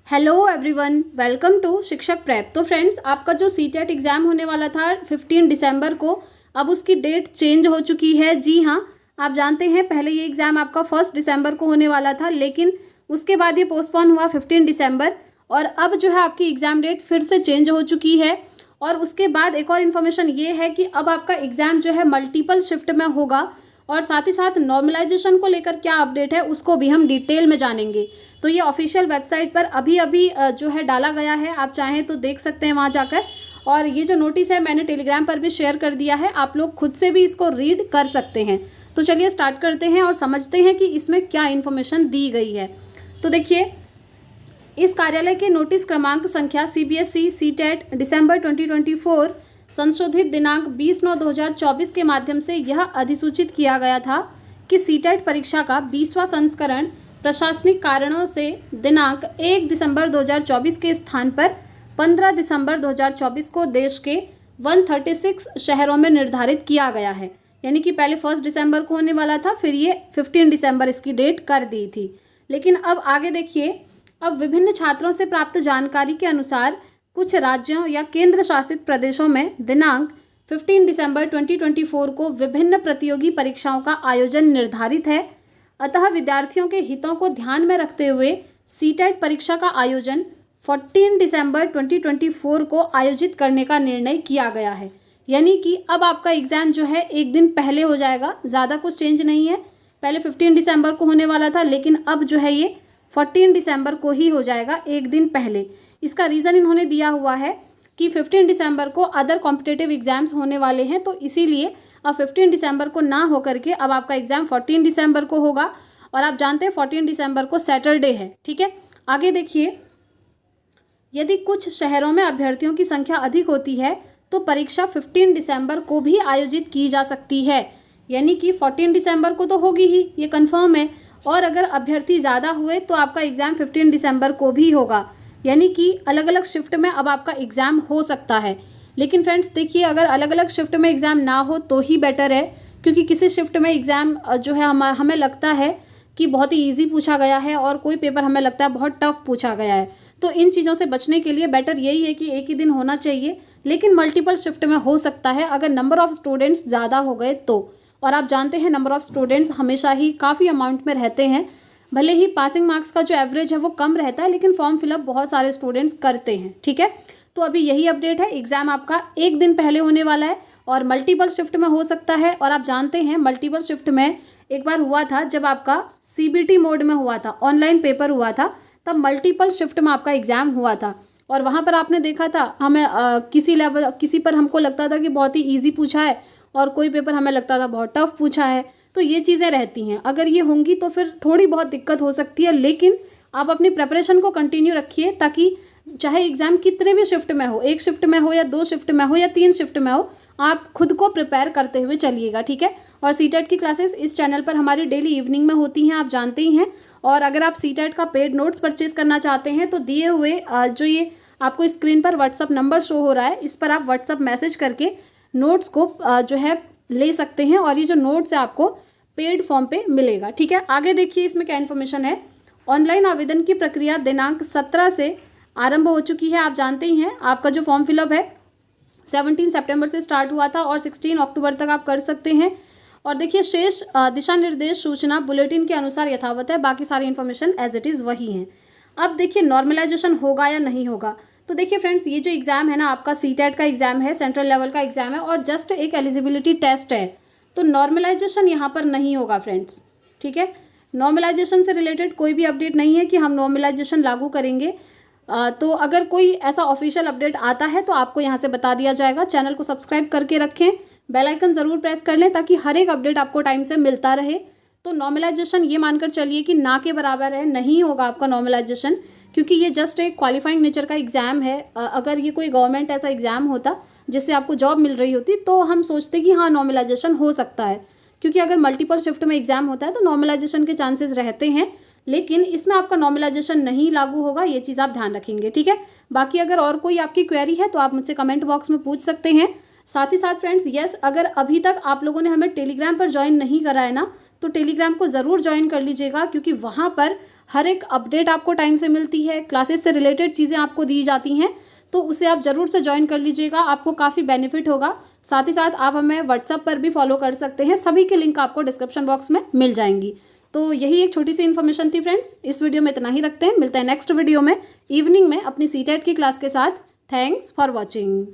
Hello everyone, welcome to शिक्षक prep. तो friends, आपका जो सीटेट एग्ज़ाम होने वाला था 15 दिसंबर को, अब उसकी डेट चेंज हो चुकी है। जी हाँ, आप जानते हैं पहले ये एग्ज़ाम आपका 1 दिसंबर को होने वाला था, लेकिन उसके बाद ये पोस्टपोन हुआ 15 दिसंबर और अब जो है आपकी एग्ज़ाम डेट फिर से चेंज हो चुकी है। और उसके बाद एक और इन्फॉर्मेशन ये है कि अब आपका एग्ज़ाम जो है मल्टीपल शिफ्ट में होगा और साथ ही साथ नॉर्मलाइजेशन को लेकर क्या अपडेट है उसको भी हम डिटेल में जानेंगे। तो ये ऑफिशियल वेबसाइट पर अभी अभी जो है डाला गया है, आप चाहें तो देख सकते हैं वहाँ जाकर। और ये जो नोटिस है मैंने टेलीग्राम पर भी शेयर कर दिया है, आप लोग खुद से भी इसको रीड कर सकते हैं। तो चलिए स्टार्ट करते हैं और समझते हैं कि इसमें क्या इन्फॉर्मेशन दी गई है। तो देखिए, इस कार्यालय के नोटिस क्रमांक संख्या CBSE सीटेट दिसंबर 2024 संशोधित दिनांक 20/9/2024 के माध्यम से यह अधिसूचित किया गया था कि सीटेट परीक्षा का 20वां संस्करण प्रशासनिक कारणों से दिनांक 1 दिसंबर 2024 के स्थान पर 15 दिसंबर 2024 को देश के 136 शहरों में निर्धारित किया गया है। यानी कि पहले 1 दिसंबर को होने वाला था, फिर ये 15 दिसंबर इसकी डेट कर दी थी। लेकिन अब आगे देखिए, अब विभिन्न छात्रों से प्राप्त जानकारी के अनुसार कुछ राज्यों या केंद्र शासित प्रदेशों में दिनांक 15 दिसंबर 2024 को विभिन्न प्रतियोगी परीक्षाओं का आयोजन निर्धारित है। अतः विद्यार्थियों के हितों को ध्यान में रखते हुए सीटेट परीक्षा का आयोजन 14 दिसंबर 2024 को आयोजित करने का निर्णय किया गया है। यानी कि अब आपका एग्ज़ाम जो है एक दिन पहले हो जाएगा, ज़्यादा कुछ चेंज नहीं है। पहले 15 दिसंबर को होने वाला था, लेकिन अब जो है ये 14 दिसंबर को ही हो जाएगा, एक दिन पहले। इसका रीज़न इन्होंने दिया हुआ है कि 15 दिसंबर को अदर कॉम्पिटिटिव एग्ज़ाम्स होने वाले हैं, तो इसीलिए अब 15 दिसंबर को ना हो करके अब आपका एग्ज़ाम 14 दिसंबर को होगा। और आप जानते हैं 14 दिसंबर को सैटरडे है। ठीक है, आगे देखिए, यदि कुछ शहरों में अभ्यर्थियों की संख्या अधिक होती है तो परीक्षा 15 दिसंबर को भी आयोजित की जा सकती है। यानी कि 14 दिसंबर को तो होगी ही, ये कन्फर्म है। और अगर अभ्यर्थी ज़्यादा हुए तो आपका एग्ज़ाम 15 दिसंबर को भी होगा। यानी कि अलग अलग शिफ्ट में अब आपका एग्ज़ाम हो सकता है। लेकिन फ्रेंड्स देखिए, अगर अलग अलग शिफ्ट में एग्ज़ाम ना हो तो ही बेटर है, क्योंकि किसी शिफ्ट में एग्ज़ाम जो है हमें लगता है कि बहुत ही ईजी पूछा गया है और कोई पेपर हमें लगता है बहुत टफ पूछा गया है। तो इन चीज़ों से बचने के लिए बेटर यही है कि एक ही दिन होना चाहिए, लेकिन मल्टीपल शिफ्ट में हो सकता है अगर नंबर ऑफ़ स्टूडेंट्स ज़्यादा हो गए तो। और आप जानते हैं नंबर ऑफ़ स्टूडेंट्स हमेशा ही काफ़ी अमाउंट में रहते हैं। भले ही पासिंग मार्क्स का जो एवरेज है वो कम रहता है, लेकिन फॉर्म फिलअप बहुत सारे स्टूडेंट्स करते हैं। ठीक है, तो अभी यही अपडेट है, एग्ज़ाम आपका एक दिन पहले होने वाला है और मल्टीपल शिफ्ट में हो सकता है। और आप जानते हैं मल्टीपल शिफ्ट में एक बार हुआ था जब आपका CBT मोड में हुआ था, ऑनलाइन पेपर हुआ था, तब मल्टीपल शिफ्ट में आपका एग्ज़ाम हुआ था। और वहाँ पर आपने देखा था हमें किसी पर हमको लगता था कि बहुत ही ईजी पूछा है और कोई पेपर हमें लगता था बहुत टफ पूछा है। तो ये चीज़ें रहती हैं, अगर ये होंगी तो फिर थोड़ी बहुत दिक्कत हो सकती है, लेकिन आप अपनी प्रिपरेशन को कंटिन्यू रखिए ताकि चाहे एग्ज़ाम कितने भी शिफ्ट में हो, 1 शिफ्ट में हो या 2 शिफ्ट में हो या 3 शिफ्ट में हो, आप खुद को प्रिपेयर करते हुए चलिएगा। ठीक है, और सीटेट की क्लासेस इस चैनल पर हमारी डेली इवनिंग में होती हैं, आप जानते ही हैं। और अगर आप सीटेट का पेड नोट्स परचेज करना चाहते हैं तो दिए हुए जो ये आपको स्क्रीन पर व्हाट्सअप नंबर शो हो रहा है, इस पर आप व्हाट्सअप मैसेज करके नोट्स को जो है ले सकते हैं और ये जो नोट्स है आपको पेड फॉर्म पे मिलेगा। ठीक है, आगे देखिए इसमें क्या इन्फॉर्मेशन है। ऑनलाइन आवेदन की प्रक्रिया दिनांक 17 से आरंभ हो चुकी है। आप जानते ही हैं आपका जो फॉर्म फिलअप है 17 सितंबर से स्टार्ट हुआ था और 16 अक्टूबर तक आप कर सकते हैं। और देखिए, शेष दिशा निर्देश सूचना बुलेटिन के अनुसार यथावत है, बाकी सारी इन्फॉर्मेशन एज इट इज़ वही है। अब देखिए नॉर्मलाइजेशन होगा या नहीं होगा। तो देखिए फ्रेंड्स, ये जो एग्ज़ाम है ना आपका सीटेट का एग्ज़ाम है, सेंट्रल लेवल का एग्ज़ाम है और जस्ट एक एलिजिबिलिटी टेस्ट है, तो नॉर्मलाइजेशन यहाँ पर नहीं होगा फ्रेंड्स। ठीक है, नॉर्मलाइजेशन से रिलेटेड कोई भी अपडेट नहीं है कि हम नॉर्मलाइजेशन लागू करेंगे। तो अगर कोई ऐसा ऑफिशियल अपडेट आता है तो आपको यहाँ से बता दिया जाएगा। चैनल को सब्सक्राइब करके रखें, बेल आइकन ज़रूर प्रेस कर लें ताकि हर एक अपडेट आपको टाइम से मिलता रहे। तो नॉर्मलाइजेशन ये मानकर चलिए कि ना के बराबर है, नहीं होगा आपका नॉर्मलाइजेशन, क्योंकि ये जस्ट एक क्वालिफाइंग नेचर का एग्ज़ाम है। अगर ये कोई गवर्नमेंट ऐसा एग्ज़ाम होता जिससे आपको जॉब मिल रही होती तो हम सोचते कि हाँ नॉर्मलाइजेशन हो सकता है, क्योंकि अगर मल्टीपल शिफ्ट में एग्ज़ाम होता है तो नॉर्मलाइजेशन के चांसेस रहते हैं। लेकिन इसमें आपका नॉर्मलाइजेशन नहीं लागू होगा, ये चीज़ आप ध्यान रखेंगे। ठीक है, बाकी अगर और कोई आपकी क्वेरी है तो आप मुझसे कमेंट बॉक्स में पूछ सकते हैं। साथ ही साथ फ्रेंड्स, यस, अगर अभी तक आप लोगों ने हमें टेलीग्राम पर ज्वाइन नहीं करा है ना, तो टेलीग्राम को ज़रूर ज्वाइन कर लीजिएगा, क्योंकि वहाँ पर हर एक अपडेट आपको टाइम से मिलती है, क्लासेस से रिलेटेड चीज़ें आपको दी जाती हैं, तो उसे आप ज़रूर से ज्वाइन कर लीजिएगा, आपको काफ़ी बेनिफिट होगा। साथ ही साथ आप हमें व्हाट्सएप पर भी फॉलो कर सकते हैं, सभी के लिंक आपको डिस्क्रिप्शन बॉक्स में मिल जाएंगी। तो यही एक छोटी सी इन्फॉर्मेशन थी फ्रेंड्स, इस वीडियो में इतना ही रखते हैं, मिलते हैं नेक्स्ट वीडियो में इवनिंग में अपनी सीटेट की क्लास के साथ। Thanks for watching.